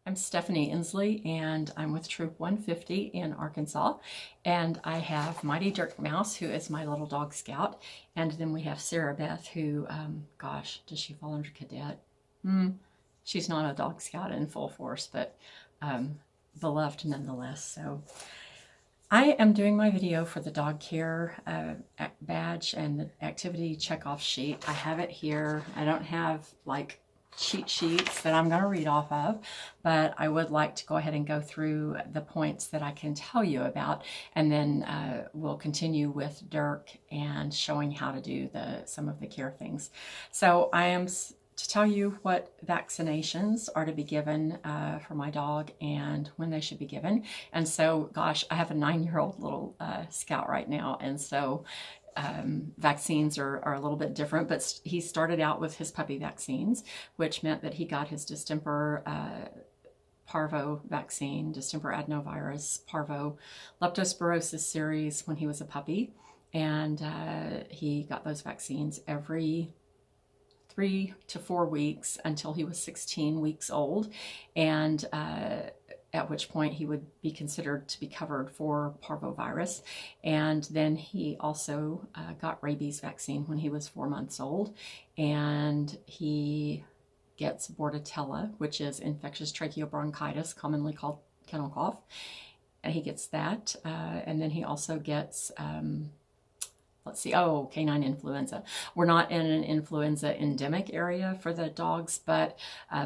I'm Stephanie Inslee, and I'm with Troop 150 in Arkansas. And I have Mighty Dirk Mouse, who is my little dog scout. And then we have Sarah Beth, who, gosh, does she fall under cadet? She's not a dog scout in full force, but beloved nonetheless. So I am doing my video for the dog care badge and the activity checkoff sheet. I have it here. I don't have like cheat sheets that I'm going to read off of, but I would like to go ahead and go through the points that I can tell you about, and then we'll continue with Dirk and showing how to do some of the care things. So I am to tell you what vaccinations are to be given for my dog and when they should be given. And so, gosh, I have a 9-year-old little scout right now, and so vaccines are a little bit different, but he started out with his puppy vaccines, which meant that he got his distemper parvo vaccine, distemper adenovirus, parvo, leptospirosis series when he was a puppy. And he got those vaccines every 3 to 4 weeks until he was 16 weeks old. And at which point he would be considered to be covered for parvovirus. And then he also got rabies vaccine when he was 4 months old. And he gets Bordetella, which is infectious tracheobronchitis, commonly called kennel cough. And he gets that. And then he also gets let's see, canine influenza. We're not in an influenza endemic area for the dogs, but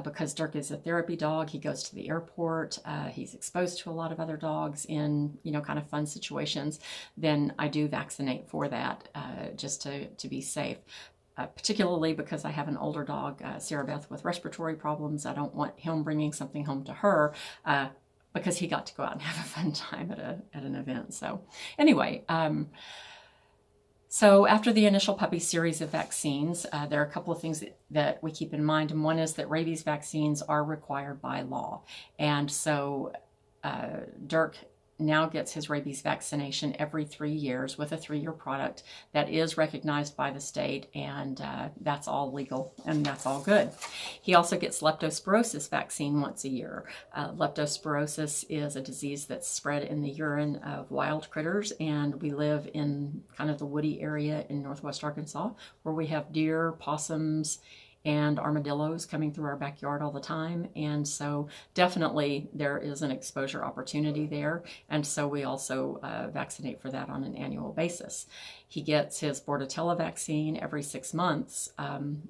because Dirk is a therapy dog, he goes to the airport, he's exposed to a lot of other dogs in, kind of fun situations, then I do vaccinate for that just to be safe. Particularly because I have an older dog, Sarah Beth, with respiratory problems. I don't want him bringing something home to her because he got to go out and have a fun time at an event. So anyway, so after the initial puppy series of vaccines, there are a couple of things that we keep in mind. And one is that rabies vaccines are required by law. And so Dirk now gets his rabies vaccination every 3 years with a 3-year product that is recognized by the state, and that's all legal and that's all good. He also gets leptospirosis vaccine once a year. Leptospirosis is a disease that's spread in the urine of wild critters, and we live in kind of the woody area in northwest Arkansas where we have deer, possums, and armadillos coming through our backyard all the time. And so definitely there is an exposure opportunity there. And so we also vaccinate for that on an annual basis. He gets his Bordetella vaccine every 6 months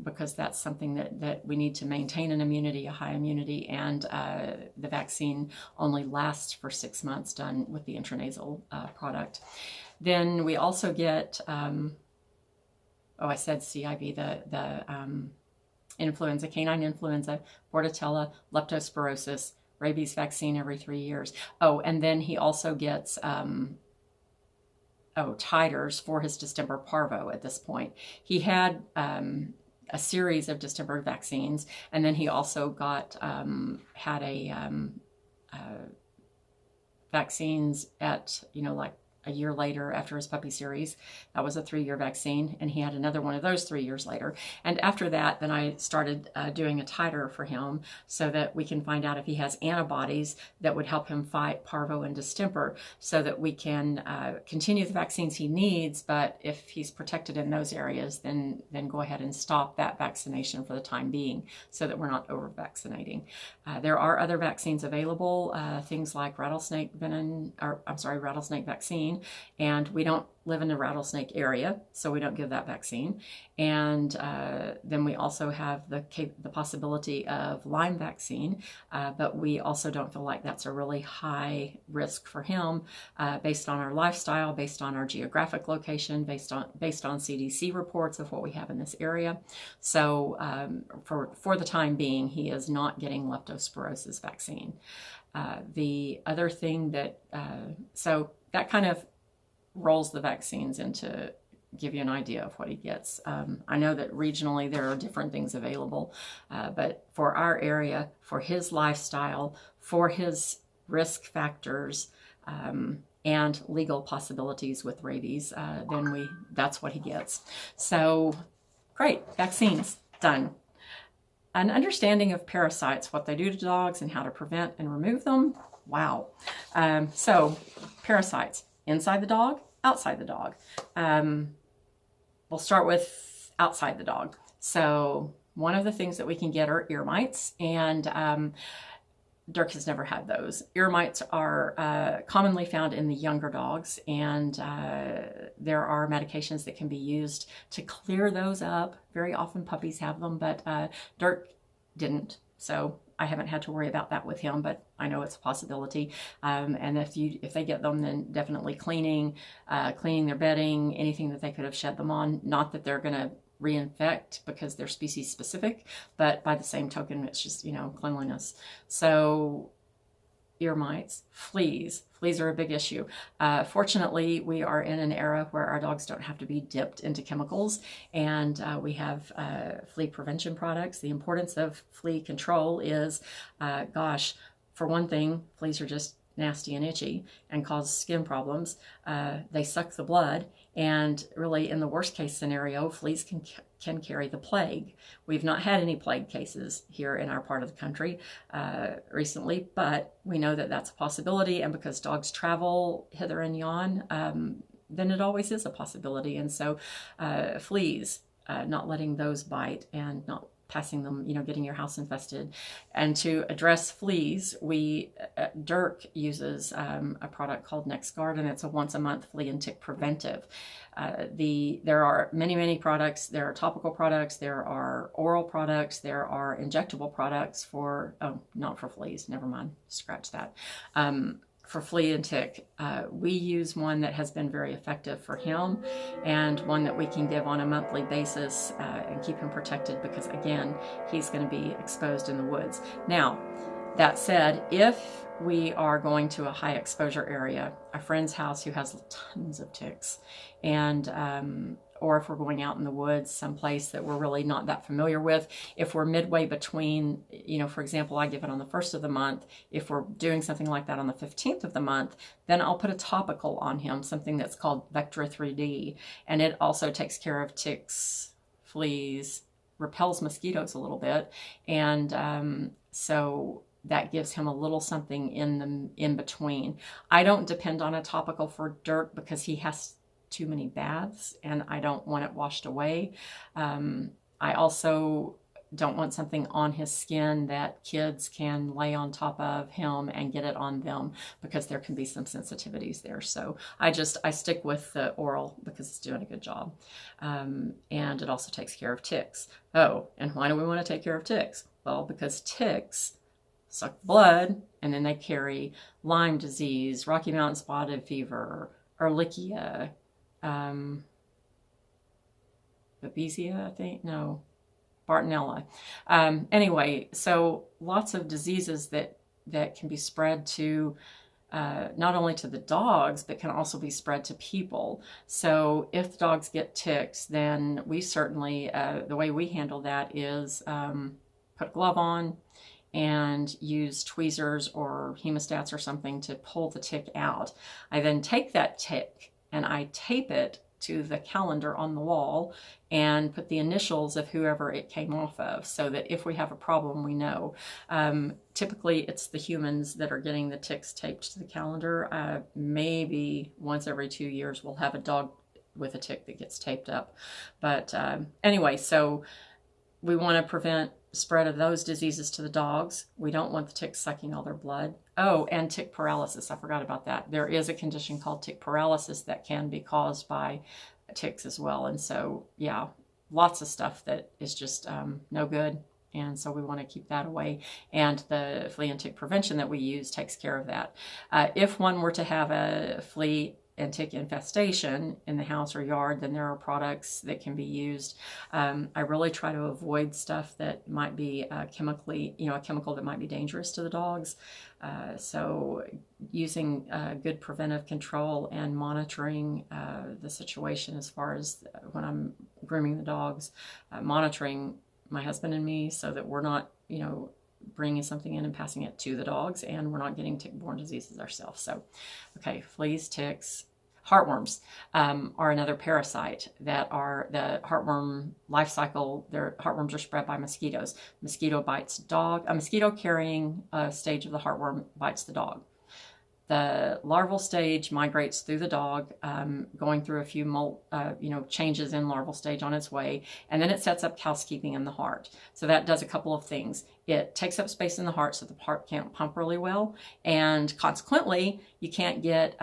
because that's something that we need to maintain an immunity, a high immunity, and the vaccine only lasts for 6 months done with the intranasal product. Then we also get, I said CIV, the influenza, canine influenza, Bordetella, leptospirosis, rabies vaccine every 3 years. And then he also gets titers for his distemper parvo at this point. He had a series of distemper vaccines, and then he also got had vaccines at, like a year later after his puppy series. That was a 3-year vaccine, and he had another one of those 3 years later. And after that, then I started doing a titer for him so that we can find out if he has antibodies that would help him fight parvo and distemper, so that we can continue the vaccines he needs, but if he's protected in those areas, then go ahead and stop that vaccination for the time being so that we're not over-vaccinating. There are other vaccines available, things like rattlesnake vaccine, and we don't live in the rattlesnake area, so we don't give that vaccine. And then we also have the possibility of Lyme vaccine, but we also don't feel like that's a really high risk for him based on our lifestyle, based on our geographic location, based on CDC reports of what we have in this area. So for the time being, he is not getting leptospirosis vaccine. The other thing that, so that kind of rolls the vaccines into give you an idea of what he gets. I know that regionally there are different things available, but for our area, for his lifestyle, for his risk factors, and legal possibilities with rabies, that's what he gets. So great, vaccines, done. an understanding of parasites, what they do to dogs and how to prevent and remove them. Wow. So parasites, inside the dog, outside the dog. We'll start with outside the dog. So one of the things that we can get are ear mites, and Dirk has never had those. Ear mites are commonly found in the younger dogs, and there are medications that can be used to clear those up. Very often puppies have them, but Dirk didn't. So I haven't had to worry about that with him, but I know it's a possibility. And if they get them, then definitely cleaning their bedding, anything that they could have shed them on. Not that they're going to reinfect because they're species specific, but by the same token, it's just, cleanliness. So ear mites, fleas. Fleas are a big issue. Fortunately, we are in an era where our dogs don't have to be dipped into chemicals, and we have flea prevention products. The importance of flea control is, for one thing, fleas are just nasty and itchy and cause skin problems. They suck the blood, and really in the worst case scenario, fleas can carry the plague. We've not had any plague cases here in our part of the country recently, but we know that that's a possibility, and because dogs travel hither and yon, then it always is a possibility. And so fleas, not letting those bite and not passing them, getting your house infested. And to address fleas, Dirk uses a product called NexGard, and it's a once a month flea and tick preventive. There are many products. There are topical products, there are oral products, there are injectable products not for fleas, never mind, scratch that. For flea and tick, we use one that has been very effective for him, and one that we can give on a monthly basis and keep him protected, because again, he's going to be exposed in the woods. Now, that said, if we are going to a high exposure area, a friend's house who has tons of ticks, and or if we're going out in the woods, someplace that we're really not that familiar with, if we're midway between, for example, I give it on the 1st of the month. If we're doing something like that on the 15th of the month, then I'll put a topical on him, something that's called Vectra 3D. And it also takes care of ticks, fleas, repels mosquitoes a little bit. And so that gives him a little something in between. I don't depend on a topical for Dirk because he has too many baths and I don't want it washed away. I also don't want something on his skin that kids can lay on top of him and get it on them, because there can be some sensitivities there. So I stick with the oral because it's doing a good job. And it also takes care of ticks. Oh, and why do we want to take care of ticks? Well, because ticks suck blood, and then they carry Lyme disease, Rocky Mountain spotted fever, Ehrlichia, Babesia, I think, no, Bartonella. Anyway, so lots of diseases that can be spread to not only to the dogs, but can also be spread to people. So if the dogs get ticks, then we certainly, the way we handle that is put a glove on and use tweezers or hemostats or something to pull the tick out. I then take that tick and I tape it to the calendar on the wall and put the initials of whoever it came off of, so that if we have a problem, we know. Typically, it's the humans that are getting the ticks taped to the calendar. Maybe once every 2 years, we'll have a dog with a tick that gets taped up. But anyway, so we want to prevent spread of those diseases to the dogs. We don't want the ticks sucking all their blood. Oh, and tick paralysis. I forgot about that. There is a condition called tick paralysis that can be caused by ticks as well. And so, yeah, lots of stuff that is just no good. And so we want to keep that away. And the flea and tick prevention that we use takes care of that. If one were to have a flea and tick infestation in the house or yard, then there are products that can be used. I really try to avoid stuff that might be a chemical that might be dangerous to the dogs. So using good preventive control and monitoring the situation as far as when I'm grooming the dogs, monitoring my husband and me so that we're not, bringing something in and passing it to the dogs, and we're not getting tick-borne diseases ourselves. So, okay, fleas, ticks. Heartworms are another parasite that are the heartworm life cycle. Their heartworms are spread by mosquitoes. Mosquito bites dog. A mosquito carrying stage of the heartworm bites the dog. The larval stage migrates through the dog, going through a few changes in larval stage on its way, and then it sets up housekeeping in the heart. So that does a couple of things. It takes up space in the heart so the heart can't pump really well, and consequently, you can't get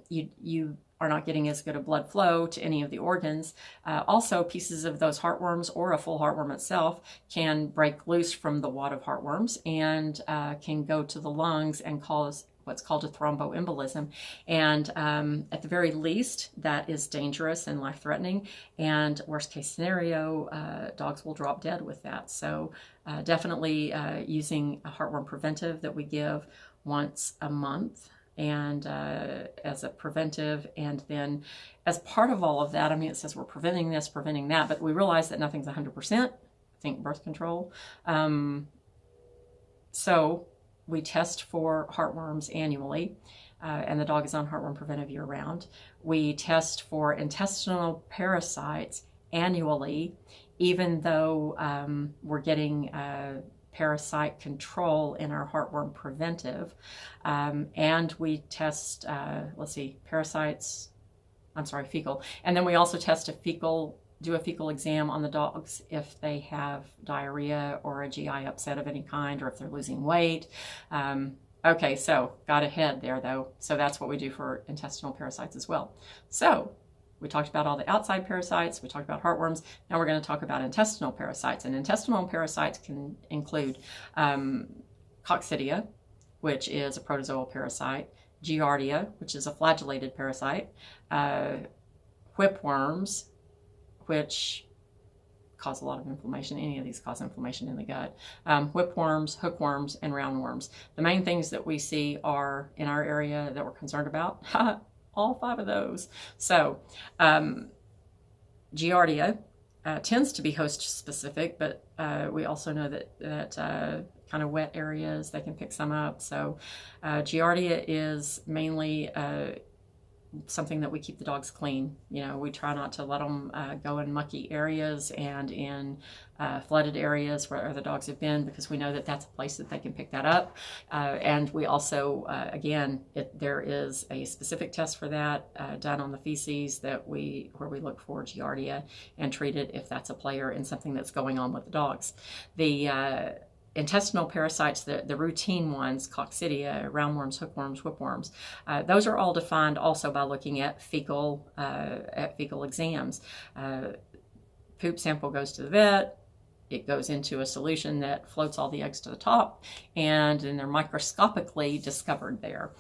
you are not getting as good a blood flow to any of the organs. Also, pieces of those heartworms or a full heartworm itself can break loose from the wad of heartworms and can go to the lungs and cause what's called a thromboembolism. And at the very least, that is dangerous and life-threatening. And worst case scenario, dogs will drop dead with that. So definitely using a heartworm preventive that we give once a month, and as a preventive. And then as part of all of that, I mean, it says we're preventing this, preventing that, but we realize that nothing's 100%. Think birth control. So we test for heartworms annually, and the dog is on heartworm preventive year-round. We test for intestinal parasites annually, even though we're getting parasite control in our heartworm preventive. And we test, fecal. And then we also test do a fecal exam on the dogs if they have diarrhea or a GI upset of any kind, or if they're losing weight. Okay, so got ahead there though. So that's what we do for intestinal parasites as well. So we talked about all the outside parasites, we talked about heartworms. Now we're going to talk about intestinal parasites. And intestinal parasites can include Coccidia, which is a protozoal parasite, Giardia, which is a flagellated parasite, whipworms, which cause a lot of inflammation. Any of these cause inflammation in the gut. Whipworms, hookworms, and roundworms. The main things that we see are in our area that we're concerned about. All 5 of those. So Giardia tends to be host specific, but we also know that kind of wet areas, they can pick some up. So Giardia is mainly something that we keep the dogs clean. You know, we try not to let them go in mucky areas and in flooded areas where other dogs have been, because we know that that's a place that they can pick that up. And we also, again, there is a specific test for that done on the feces where we look for Giardia and treat it if that's a player in something that's going on with the dogs. The intestinal parasites, the routine ones, Coccidia, roundworms, hookworms, whipworms, those are all defined also by looking at fecal exams. Poop sample goes to the vet. It goes into a solution that floats all the eggs to the top, and then they're microscopically discovered there.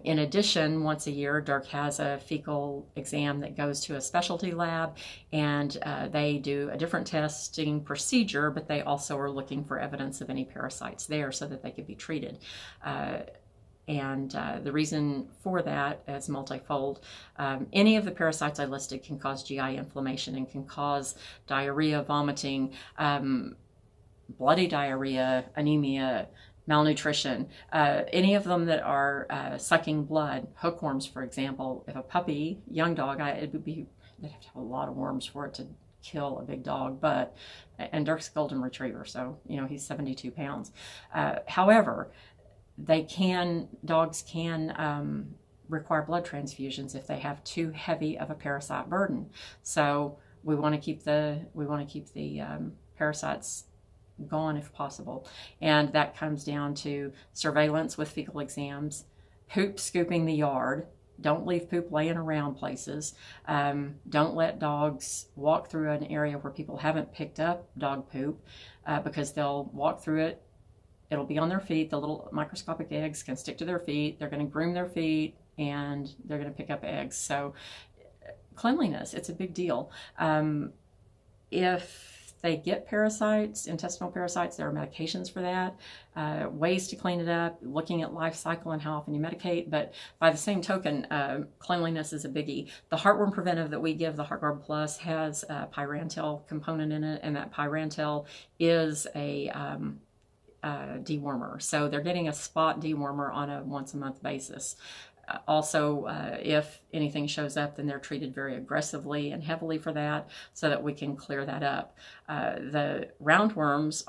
In addition, once a year, Dirk has a fecal exam that goes to a specialty lab, and they do a different testing procedure, but they also are looking for evidence of any parasites there so that they could be treated. And the reason for that is multifold. Any of the parasites I listed can cause GI inflammation and can cause diarrhea, vomiting, bloody diarrhea, anemia, malnutrition. Any of them that are sucking blood, hookworms, for example. If a puppy, young dog, they'd have to have a lot of worms for it to kill a big dog, and Dirk's a golden retriever, so he's 72 pounds. However, dogs can require blood transfusions if they have too heavy of a parasite burden. So we want to keep the parasites gone if possible, and that comes down to surveillance with fecal exams, poop scooping the yard. Don't leave poop laying around places. Don't let dogs walk through an area where people haven't picked up dog poop, because they'll walk through it. It'll be on their feet. The little microscopic eggs can stick to their feet. They're going to groom their feet, and they're going to pick up eggs. So cleanliness, it's a big deal. If they get parasites, intestinal parasites, there are medications for that, ways to clean it up, looking at life cycle and how often you medicate. But by the same token, cleanliness is a biggie. The heartworm preventive that we give, the Heartgard Plus, has a pyrantel component in it, and that pyrantel is a dewormer. So they're getting a spot dewormer on a once a month basis. also, if anything shows up, then they're treated very aggressively and heavily for that so that we can clear that up. The roundworms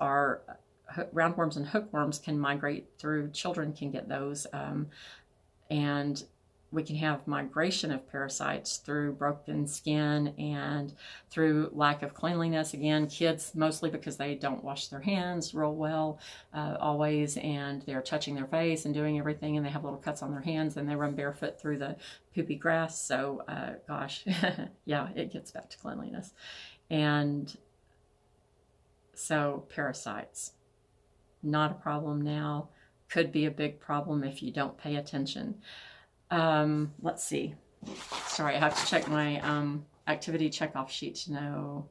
and hookworms can migrate through. Children can get those, and we can have migration of parasites through broken skin and through lack of cleanliness. Again, kids mostly because they don't wash their hands real well always, and they're touching their face and doing everything, and they have little cuts on their hands, and they run barefoot through the poopy grass. So gosh, yeah, it gets back to cleanliness. And so parasites, not a problem now, could be a big problem if you don't pay attention. Let's see. Sorry, I have to check my activity checkoff sheet to know.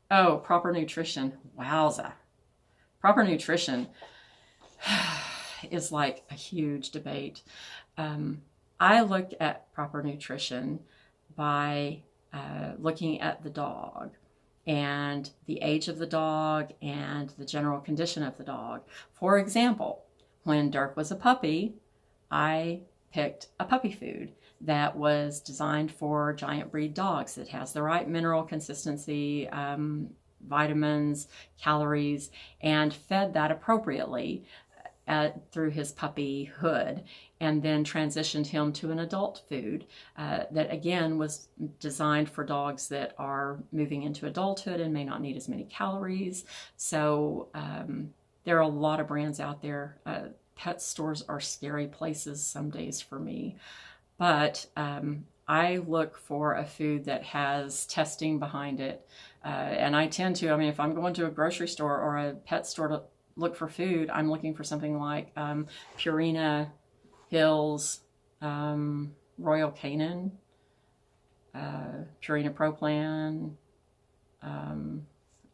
Oh, proper nutrition. Wowza. Proper nutrition is like a huge debate. I looked at proper nutrition by looking at the dog and the age of the dog and the general condition of the dog. For example, when Dirk was a puppy, I picked a puppy food that was designed for giant breed dogs, that has the right mineral consistency, vitamins, calories, and fed that appropriately through his puppyhood, and then transitioned him to an adult food that again was designed for dogs that are moving into adulthood and may not need as many calories. So there are a lot of brands out there. Pet stores are scary places some days for me, but I look for a food that has testing behind it, and I tend to, I mean, if I'm going to a grocery store or a pet store to look for food, I'm looking for something like Purina, Hills, Royal Canin, Purina Pro Plan,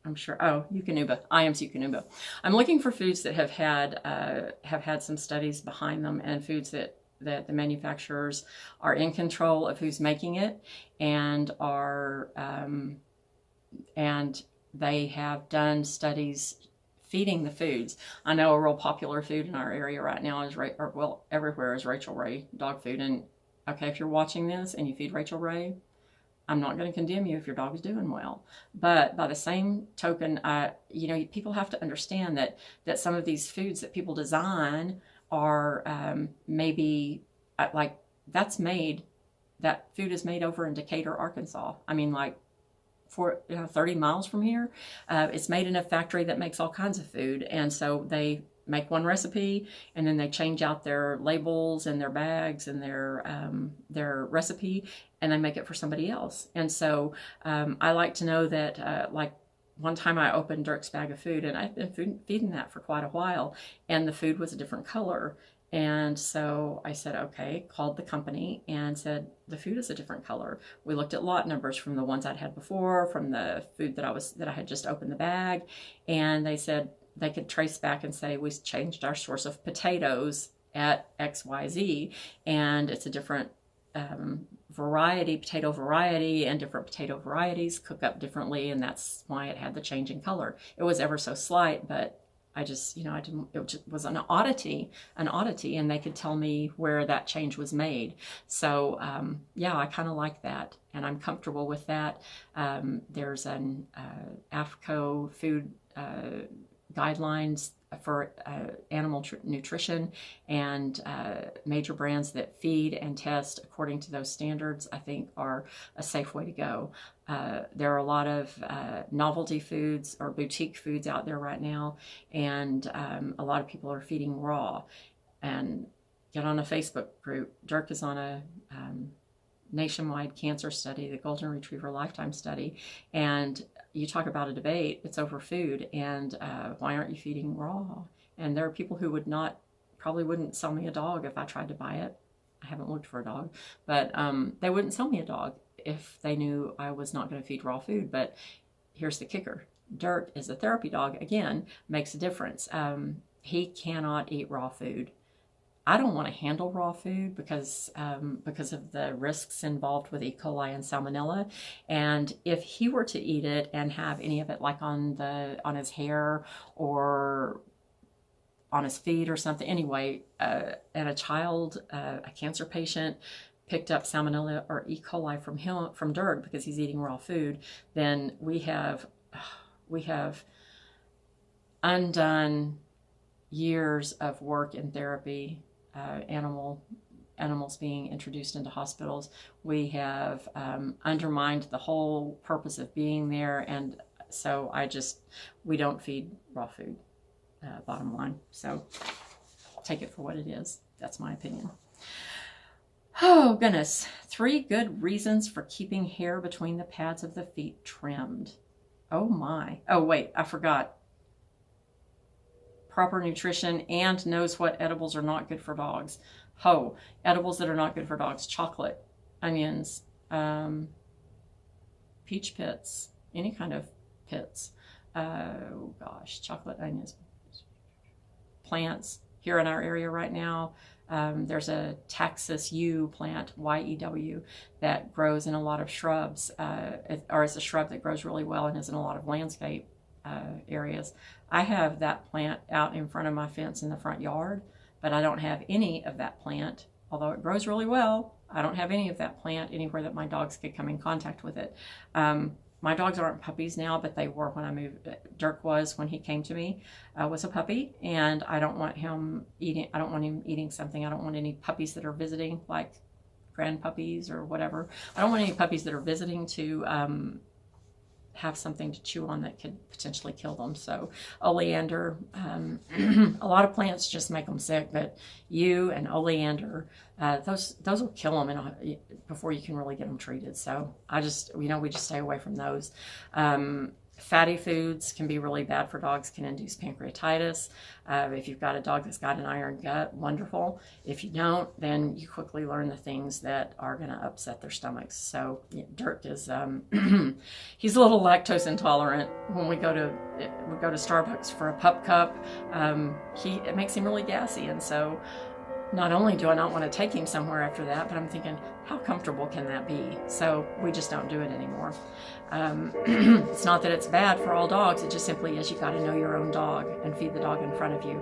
I'm sure, oh, Eukanuba, IAMS Eukanuba. I'm looking for foods that have had some studies behind them, and foods that the manufacturers are in control of who's making it, and are and they have done studies feeding the foods. I know a real popular food in our area right now is, well, everywhere is Rachael Ray dog food. And okay, if you're watching this and you feed Rachael Ray, I'm not going to condemn you if your dog is doing well. But by the same token, you know, people have to understand that some of these foods that people design are maybe like that food is made over in Decatur, Arkansas. I mean, like 30 miles from here. It's made in a factory that makes all kinds of food. And so they make one recipe, and then they change out their labels and their bags and their recipe, and they make it for somebody else. And so I like to know that, like one time I opened Dirk's bag of food, and I've been feeding that for quite a while, and the food was a different color. And so I said, okay, called the company and said, the food is a different color. We looked at lot numbers from the ones I'd had before, from the food that I had just opened the bag. And they said they could trace back and say, we changed our source of potatoes at XYZ, and it's a different potato variety, and different potato varieties cook up differently. And that's why it had the change in color. It was ever so slight, but I just, you know, it was an oddity, and they could tell me where that change was made. So, yeah, I kind of like that, and I'm comfortable with that. There's an AAFCO food guidelines for animal nutrition, and major brands that feed and test according to those standards, I think, are a safe way to go. There are a lot of novelty foods or boutique foods out there right now, and a lot of people are feeding raw. And get on a Facebook group. Dirk is on a nationwide cancer study, the Golden Retriever Lifetime Study, and you talk about a debate, it's over food, and why aren't you feeding raw? And there are people who probably wouldn't sell me a dog if I tried to buy it. I haven't looked for a dog, but they wouldn't sell me a dog if they knew I was not going to feed raw food. But here's the kicker. Dirk is a therapy dog, again, makes a difference. He cannot eat raw food. I don't want to handle raw food because of the risks involved with E. coli and salmonella. And if he were to eat it and have any of it like on his hair or on his feet or something. Anyway, and a child, a cancer patient, picked up salmonella or E. coli from Dirk because he's eating raw food, then we have undone years of work and therapy, animals being introduced into hospitals. We have undermined the whole purpose of being there, and so we don't feed raw food, bottom line. So take it for what it is. That's my opinion. Oh, goodness. 3 good reasons for keeping hair between the pads of the feet trimmed. Oh, my. Oh, wait, I forgot. Proper nutrition and knows what edibles are not good for dogs. Edibles that are not good for dogs. Chocolate, onions, peach pits, any kind of pits. Oh, gosh, chocolate, onions, plants. Here in our area right now, there's a Taxus yew plant, Y-E-W, that grows in a lot of shrubs, or it's a shrub that grows really well and is in a lot of landscape areas. I have that plant out in front of my fence in the front yard, but I don't have any of that plant, although it grows really well. I don't have any of that plant anywhere that my dogs could come in contact with it. My dogs aren't puppies now, but they were when I moved. Dirk was when he came to me, was a puppy, and I don't want him eating. I don't want him eating something. I don't want any puppies that are visiting, like grand puppies or whatever. I don't want any puppies that are visiting to have something to chew on that could potentially kill them. So oleander, a lot of plants just make them sick, but yew and oleander, those will kill them before you can really get them treated. So we just stay away from those. Fatty foods can be really bad for dogs, can induce pancreatitis. If you've got a dog that's got an iron gut, wonderful. If you don't, then you quickly learn the things that are going to upset their stomachs. So Dirk is, he's a little lactose intolerant. When we go to Starbucks for a pup cup, it makes him really gassy. And so not only do I not want to take him somewhere after that, but I'm thinking, how comfortable can that be? So we just don't do it anymore. It's not that it's bad for all dogs. It just simply is, you got to know your own dog and feed the dog in front of you.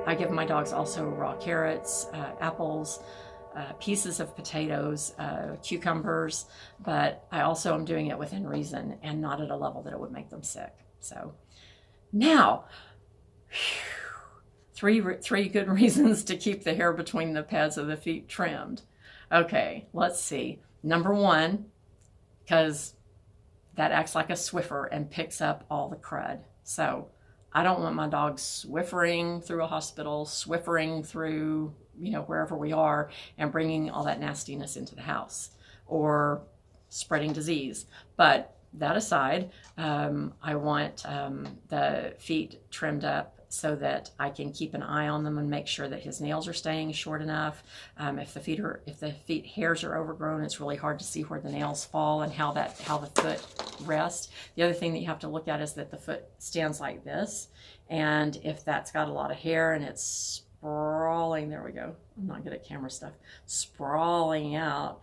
I give my dogs also raw carrots, apples, pieces of potatoes, cucumbers, but I also am doing it within reason and not at a level that it would make them sick. So now, three good reasons to keep the hair between the pads of the feet trimmed. Okay, let's see. Number 1, because that acts like a Swiffer and picks up all the crud. So I don't want my dog Swiffering through a hospital, Swiffering through, wherever we are, and bringing all that nastiness into the house or spreading disease. But that aside, I want the feet trimmed up so that I can keep an eye on them and make sure that his nails are staying short enough. If the feet hairs are overgrown, it's really hard to see where the nails fall and how the foot rests. The other thing that you have to look at is that the foot stands like this, and if that's got a lot of hair and it's sprawling, there we go. I'm not good at camera stuff. Sprawling out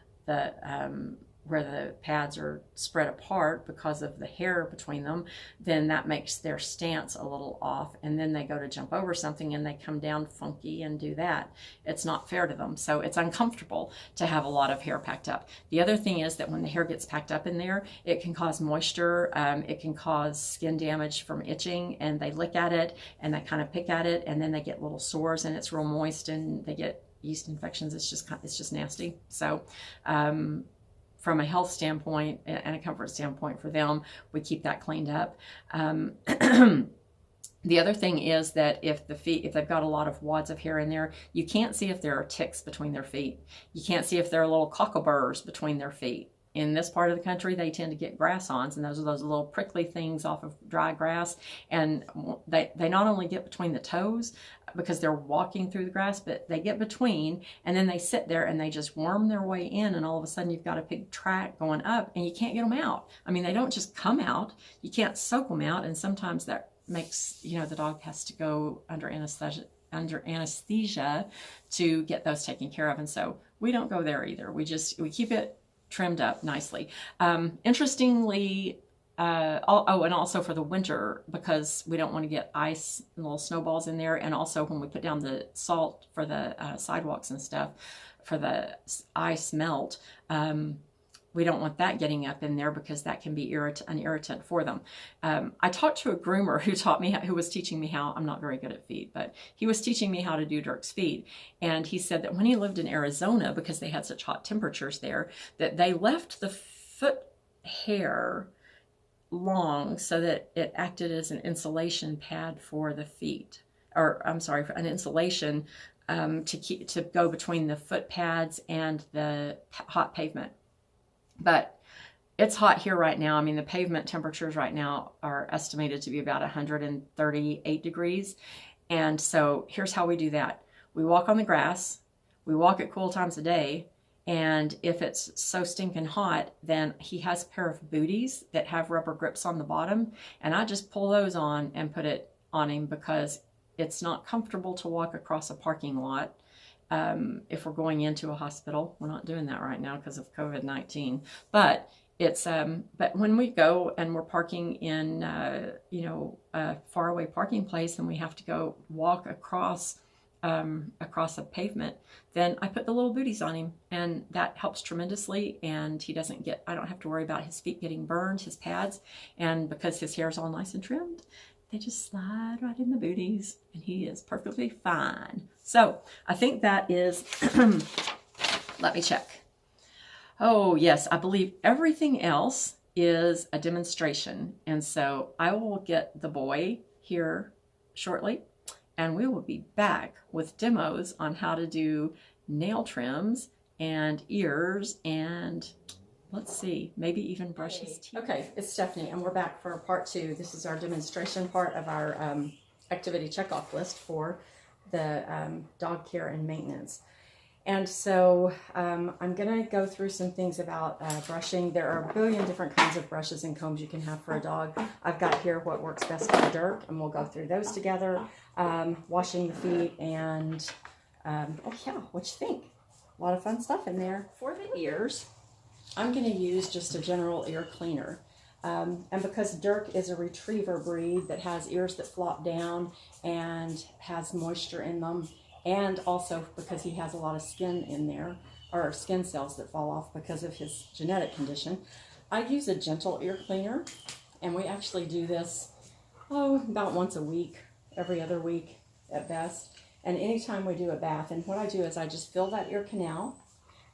where the pads are spread apart because of the hair between them, then that makes their stance a little off, and then they go to jump over something and they come down funky and do that. It's not fair to them, so it's uncomfortable to have a lot of hair packed up. The other thing is that when the hair gets packed up in there, it can cause moisture, it can cause skin damage from itching, and they lick at it and they kind of pick at it, and then they get little sores and it's real moist and they get yeast infections. It's just nasty. So from a health standpoint and a comfort standpoint for them, we keep that cleaned up. The other thing is that if they've got a lot of wads of hair in there, you can't see if there are ticks between their feet. You can't see if there are little cockleburrs between their feet. In this part of the country, they tend to get grass-ons, and those are those little prickly things off of dry grass. And they not only get between the toes because they're walking through the grass, but they get between, and then they sit there and they just worm their way in, and all of a sudden you've got a big track going up, and you can't get them out. I mean, they don't just come out. You can't soak them out, and sometimes that makes, the dog has to go under anesthesia to get those taken care of. And so we don't go there either. We keep it trimmed up nicely. Interestingly, and also for the winter, because we don't want to get ice and little snowballs in there. And also when we put down the salt for the sidewalks and stuff, for the ice melt, we don't want that getting up in there because that can be an irritant for them. I talked to a groomer who was teaching me how, I'm not very good at feed, but he was teaching me how to do Dirk's feed. And he said that when he lived in Arizona, because they had such hot temperatures there, that they left the foot hair long so that it acted as an insulation pad for the feet, or I'm sorry, for an insulation to go between the foot pads and the hot pavement. But it's hot here right now. I mean, the pavement temperatures right now are estimated to be about 138 degrees. And so here's how we do that. We walk on the grass, we walk at cool times of day, and if it's so stinking hot, then he has a pair of booties that have rubber grips on the bottom, and I just pull those on and put it on him because it's not comfortable to walk across a parking lot. If we're going into a hospital, we're not doing that right now because of COVID-19, but it's, but when we go and we're parking in, a faraway parking place and we have to go walk across a pavement, then I put the little booties on him, and that helps tremendously. And I don't have to worry about his feet getting burned, his pads, and because his hair is all nice and trimmed, they just slide right in the booties and he is perfectly fine. So I think that is, let me check. Oh yes, I believe everything else is a demonstration. And so I will get the boy here shortly, and we will be back with demos on how to do nail trims and ears and, let's see, maybe even brush his teeth. Okay, it's Stephanie, and we're back for part 2. This is our demonstration part of our activity checkoff list for the dog care and maintenance. And so I'm going to go through some things about brushing. There are a billion different kinds of brushes and combs you can have for a dog. I've got here what works best for Dirk, and we'll go through those together. Washing the feet and, oh yeah, what you think? A lot of fun stuff in there. For the ears, I'm going to use just a general ear cleaner. And because Dirk is a retriever breed that has ears that flop down and has moisture in them, and also because he has a lot of skin in there, or skin cells that fall off because of his genetic condition, I use a gentle ear cleaner. And we actually do this, about once a week, every other week at best. And anytime we do a bath, and what I do is I just fill that ear canal.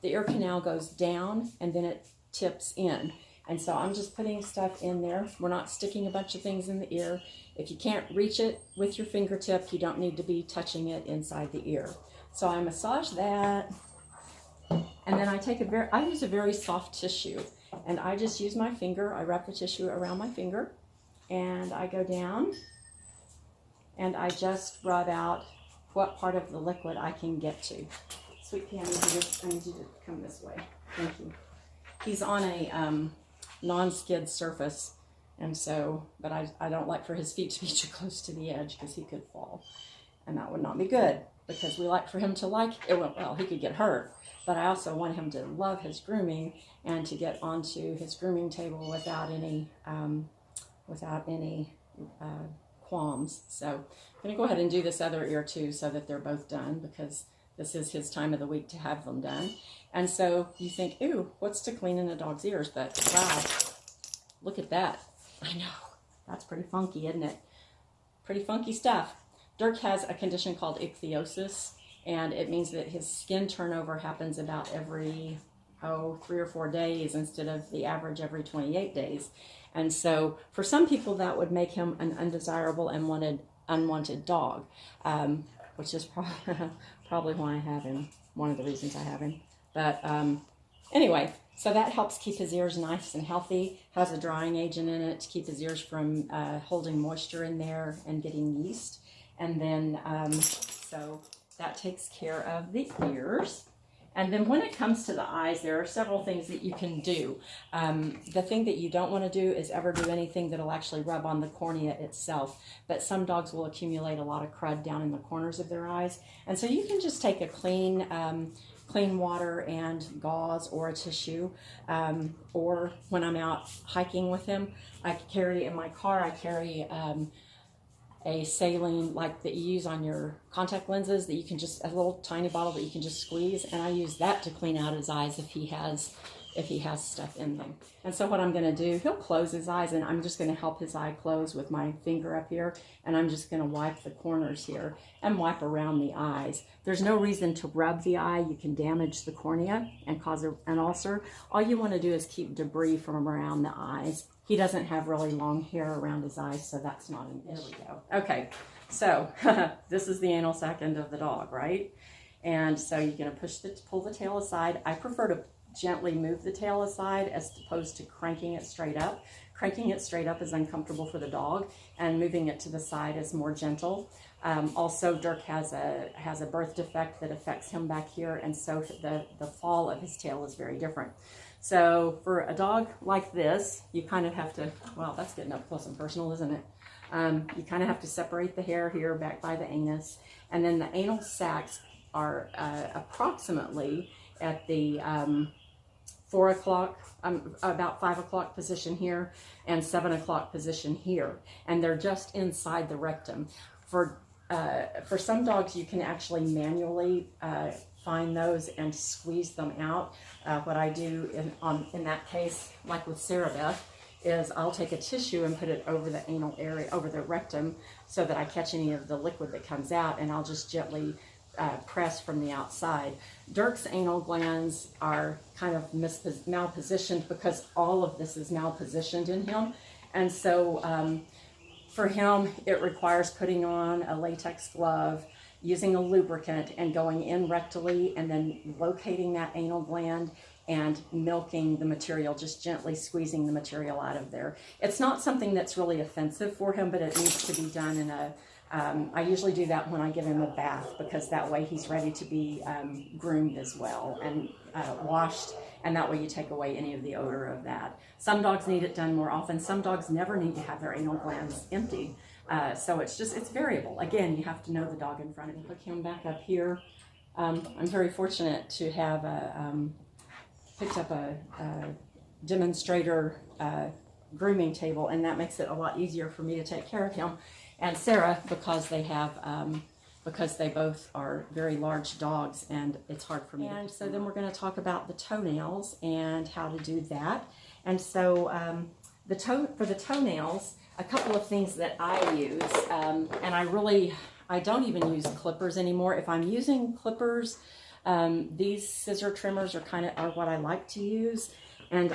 The ear canal goes down and then it tips in. And so I'm just putting stuff in there. We're not sticking a bunch of things in the ear. If you can't reach it with your fingertip, you don't need to be touching it inside the ear. So I massage that, and then I use a very soft tissue, and I just use my finger. I wrap the tissue around my finger, and I go down, and I just rub out what part of the liquid I can get to. Sweet Pea, I need you to come this way. Thank you. He's on a non-skid surface, and so, but I don't like for his feet to be too close to the edge because he could fall, and that would not be good, because we like for him to like it. Well, he could get hurt, but I also want him to love his grooming and to get onto his grooming table without any qualms. So I'm going to go ahead and do this other ear too, so that they're both done, because this is his time of the week to have them done. And so you think, ooh, what's to clean in a dog's ears? But wow, look at that. I know, that's pretty funky, isn't it? Pretty funky stuff. Dirk has a condition called ichthyosis, and it means that his skin turnover happens about every 3 or 4 days instead of the average every 28 days. And so for some people that would make him an undesirable and unwanted dog, which is probably why I have him, one of the reasons I have him. But anyway, so that helps keep his ears nice and healthy, has a drying agent in it to keep his ears from holding moisture in there and getting yeast. And then, so that takes care of the ears. And then when it comes to the eyes, there are several things that you can do. The thing that you don't want to do is ever do anything that'll actually rub on the cornea itself. But some dogs will accumulate a lot of crud down in the corners of their eyes. And so you can just take a clean clean water and gauze or a tissue. Or when I'm out hiking with him, I carry in my car, I carry a saline like that you use on your contact lenses, that you can just, a little tiny bottle that you can just squeeze, and I use that to clean out his eyes if he has stuff in them. And so what I'm going to do, he'll close his eyes, and I'm just going to help his eye close with my finger up here, and I'm just going to wipe the corners here and wipe around the eyes. There's no reason to rub the eye. You can damage the cornea and cause an ulcer. All you want to do is keep debris from around the eyes. He doesn't have really long hair around his eyes, so that's not an issue. There we go. Okay, so this is the anal sac end of the dog, right? And so you're going to pull the tail aside. I prefer to gently move the tail aside as opposed to cranking it straight up. Cranking it straight up is uncomfortable for the dog, and moving it to the side is more gentle. Also, Dirk has a birth defect that affects him back here, and so the fall of his tail is very different. So for a dog like this, you kind of have to, well, that's getting up close and personal, isn't it? You kind of have to separate the hair here back by the anus, and then the anal sacs are approximately at the 4 o'clock, about 5 o'clock position here, and 7 o'clock position here, and they're just inside the rectum. For some dogs, you can actually manually find those and squeeze them out. What I do in that case, like with Sarah Beth, is I'll take a tissue and put it over the anal area, over the rectum, so that I catch any of the liquid that comes out, and I'll just gently press from the outside. Dirk's anal glands are kind of malpositioned because all of this is malpositioned in him, and so for him it requires putting on a latex glove, using a lubricant, and going in rectally, and then locating that anal gland and milking the material, just gently squeezing the material out of there. It's not something that's really offensive for him, but it needs to be done in a I usually do that when I give him a bath, because that way he's ready to be groomed as well, and washed, and that way you take away any of the odor of that. Some dogs need it done more often. Some dogs never need to have their anal glands emptied. So it's variable. Again, you have to know the dog in front of you. Hook him back up here. I'm very fortunate to have picked up a demonstrator grooming table, and that makes it a lot easier for me to take care of him and Sarah, because they both are very large dogs, and it's hard for me. And so then we're going to talk about the toenails and how to do that. And so for the toenails, a couple of things that I use, and I don't even use clippers anymore. If I'm using clippers, these scissor trimmers are what I like to use. And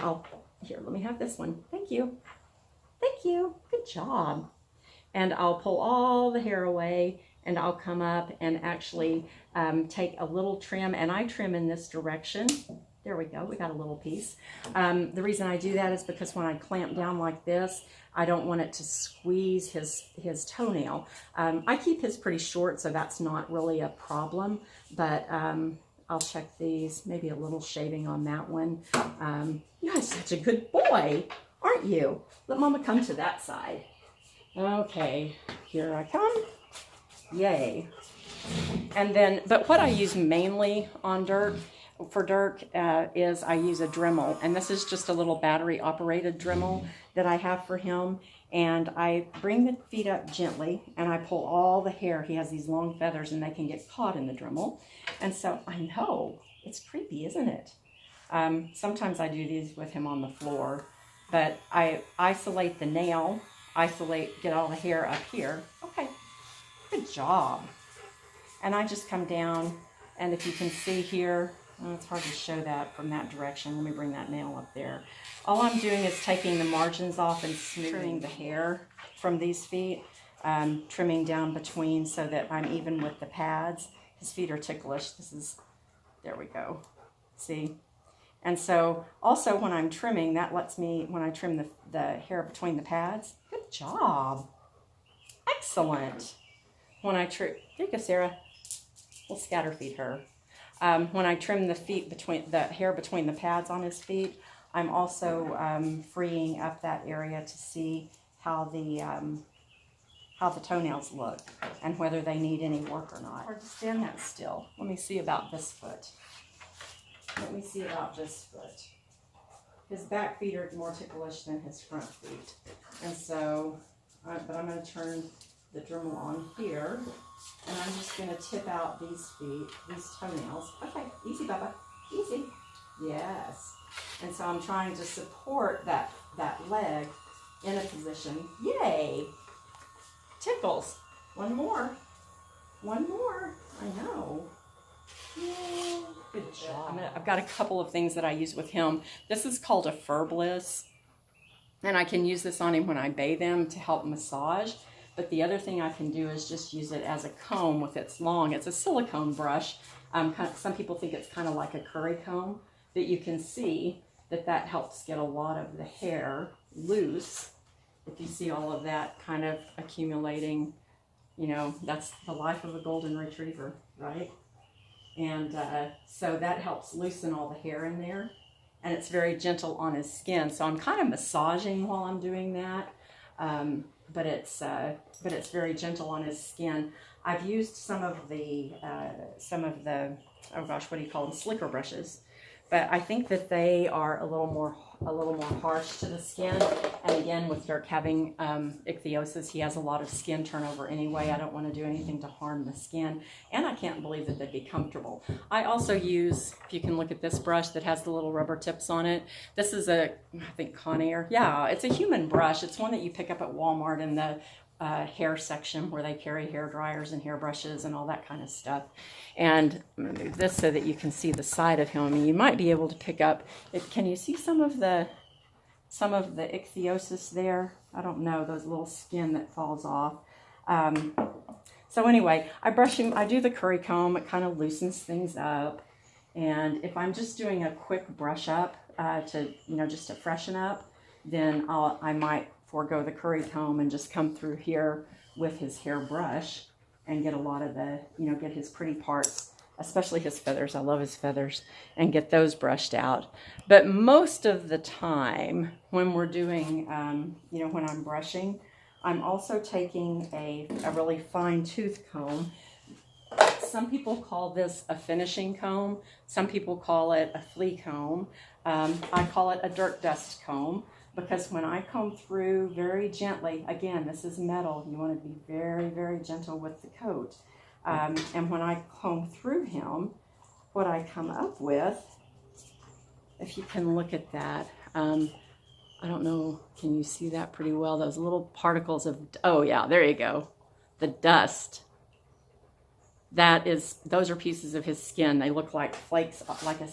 here, let me have this one. Thank you. Thank you. Good job. And I'll pull all the hair away, and I'll come up and actually take a little trim, and I trim in this direction. There we go, we got a little piece. The reason I do that is because when I clamp down like this, I don't want it to squeeze his toenail. I keep his pretty short, so that's not really a problem, but I'll check these, maybe a little shaving on that one. You are such a good boy, aren't you? Let Mama come to that side. Okay, here I come. Yay. And then, but what I use mainly on Dirk, is I use a Dremel, and this is just a little battery operated Dremel that I have for him. And I bring the feet up gently, and I pull all the hair. He has these long feathers, and they can get caught in the Dremel. And so I know, it's creepy, isn't it? Sometimes I do these with him on the floor, but I isolate the nail, get all the hair up here. Okay, good job. And I just come down, and if you can see here, it's hard to show that from that direction. Let me bring that nail up there. All I'm doing is taking the margins off and smoothing the hair from these feet, trimming down between so that I'm even with the pads. His feet are ticklish. There we go. See? And so also when I'm trimming, that lets me, when I trim the hair between the pads, good job. Excellent. When I trim, there you go, Sarah. We'll scatter feed her. When I trim the hair between the pads on his feet, I'm also freeing up that area to see how the toenails look and whether they need any work or not. Hard to stand that still. Let me see about this foot. let me see about this foot. His back feet are more ticklish than his front feet. And so, but I'm going to turn the Dremel on here. And I'm just going to tip out these feet, these toenails. Okay, easy, Bubba. Easy. Yes. And so I'm trying to support that leg in a position. Yay! Tickles. One more. One more. I know. Yay. Good job. I've got a couple of things that I use with him. This is called a Fur Bliss. And I can use this on him when I bathe him to help massage. But the other thing I can do is just use it as a comb with its long. It's a silicone brush. Some people think it's kind of like a curry comb. But you can see that helps get a lot of the hair loose. If you see all of that kind of accumulating, you know, that's the life of a golden retriever, right? And so that helps loosen all the hair in there. And it's very gentle on his skin. So I'm kind of massaging while I'm doing that. But it's very gentle on his skin. I've used some of the oh gosh, what do you call them? Slicker brushes. But I think that they are a little more harsh to the skin. And again, with Dirk having ichthyosis, he has a lot of skin turnover anyway. I don't want to do anything to harm the skin. And I can't believe that they'd be comfortable. I also use, if you can look at this brush that has the little rubber tips on it. This is I think Conair. Yeah, it's a human brush. It's one that you pick up at Walmart in the hair section where they carry hair dryers and hair brushes and all that kind of stuff. And I'm going to move this so that you can see the side of him. I mean, you might be able to pick up it. Can you see some of the ichthyosis there? I don't know, those little skin that falls off. So anyway, I brush him. I do the curry comb. It kind of loosens things up. And if I'm just doing a quick brush up just to freshen up, then I might forego the curry comb and just come through here with his hair brush and get a lot of the, get his pretty parts, especially his feathers. I love his feathers, and get those brushed out. But most of the time when we're doing, when I'm brushing, I'm also taking a really fine tooth comb. Some people call this a finishing comb. Some people call it a flea comb. I call it a dirt dust comb. Because when I comb through very gently, again, this is metal. You want to be very, very gentle with the coat. And when I comb through him, what I come up with, if you can look at that, I don't know, can you see that pretty well? Those little particles of, oh yeah, there you go. The dust. Those are pieces of his skin. They look like flakes, like a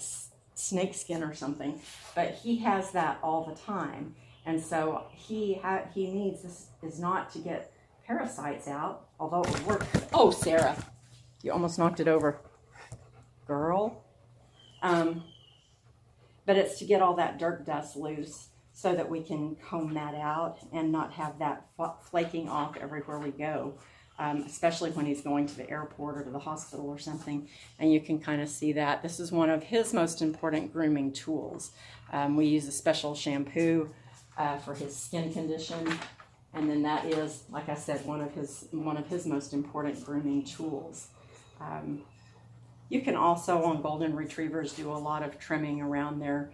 snake skin or something, but he has that all the time. And so he needs, this is not to get parasites out, although it would work. Oh, Sarah, you almost knocked it over, girl. But it's to get all that dirt dust loose so that we can comb that out and not have that flaking off everywhere we go. Especially when he's going to the airport or to the hospital or something. And you can kind of see that. This is one of his most important grooming tools. We use a special shampoo for his skin condition. And then that is, like I said, one of his most important grooming tools. You can also, on golden retrievers, do a lot of trimming around their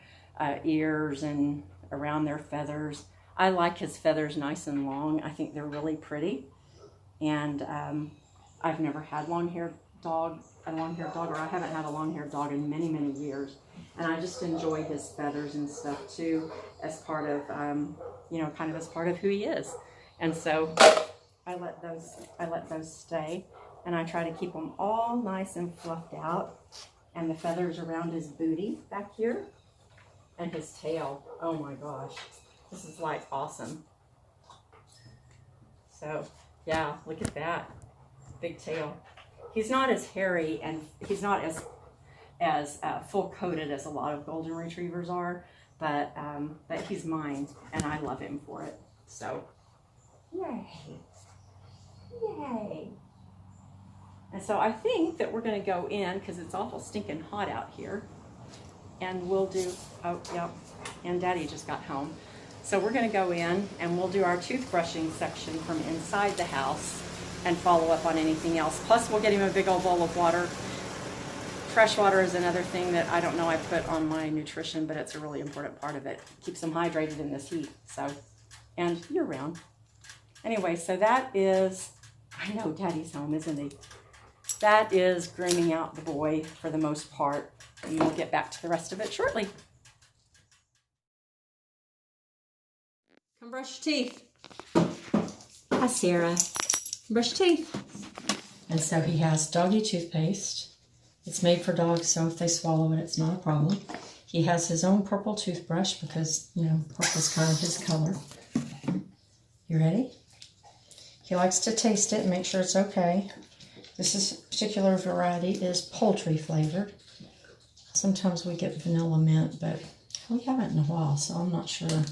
ears and around their feathers. I like his feathers nice and long. I think they're really pretty. And I've never had a long-haired dog, or I haven't had a long-haired dog in many, many years. And I just enjoy his feathers and stuff too, as part of, kind of as part of who he is. And so I let those stay, and I try to keep them all nice and fluffed out. And the feathers around his booty back here, and his tail. Oh my gosh, this is like awesome. So. Yeah, look at that. Big tail. He's not as hairy, and he's not as full-coated as a lot of golden retrievers are, but he's mine, and I love him for it. So, yay. Yay. And so I think that we're going to go in, because it's awful stinking hot out here, and we'll do, oh, yep, and Daddy just got home. So we're going to go in and we'll do our toothbrushing section from inside the house and follow up on anything else. Plus we'll get him a big old bowl of water fresh water is another thing that I don't know I put on my nutrition, but it's a really important part of it. Keeps them hydrated in this heat, so, and year round. Anyway, so that is, I know Daddy's home, isn't he? That is grooming out the boy for the most part, and we'll get back to the rest of it shortly. Come brush your teeth. Hi, Sarah. Brush your teeth. And so he has doggy toothpaste. It's made for dogs, so if they swallow it, it's not a problem. He has his own purple toothbrush because, you know, purple's kind of his color. You ready? He likes to taste it and make sure it's okay. This particular variety is poultry flavored. Sometimes we get vanilla mint, but we haven't in a while, so I'm not sure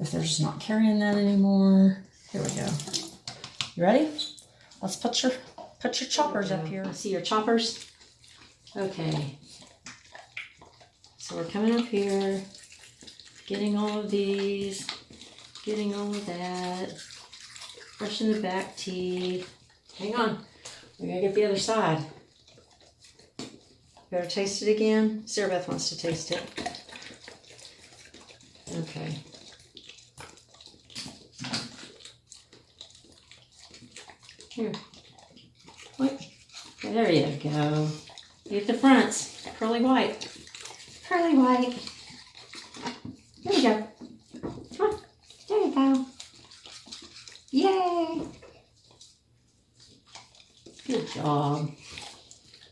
if they're just not carrying that anymore. Here we go. You ready? Let's put your choppers up here. See your choppers? Okay. So we're coming up here, getting all of these, getting all of that, brushing the back teeth. Hang on. We gotta get the other side. Better taste it again. Sarah Beth wants to taste it. Okay. Here. What? There you go. Get the fronts. Pearly white. Pearly white. There you go. Come on. There you go. Yay. Good job.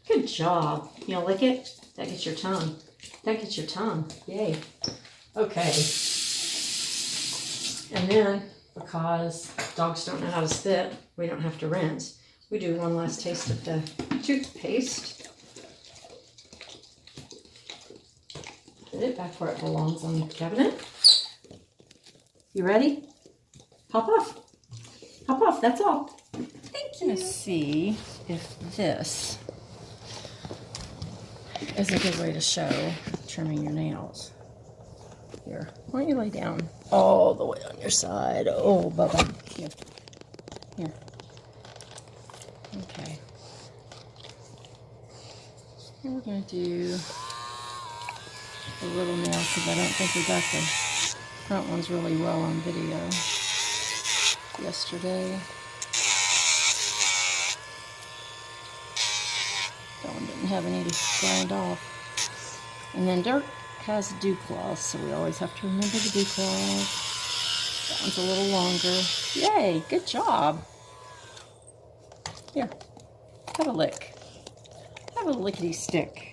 Good job. You know, lick it? That gets your tongue. That gets your tongue. Yay. Okay. And then, because dogs don't know how to spit, we don't have to rinse. We do one last taste of the toothpaste. Put it back where it belongs on the cabinet. You ready? Pop off. Pop off, that's all. Thank you. Let's see if this is a good way to show trimming your nails. Here, why don't you lay down all the way on your side? Oh, Bubba. Here. Here. Okay. And we're going to do a little nail because I don't think we got the front ones really well on video yesterday. That one didn't have any to grind off. And then Dirk has dew claws, so we always have to remember the dew claws. That one's a little longer. Yay, good job. Here, have a lick. Have a lickety stick.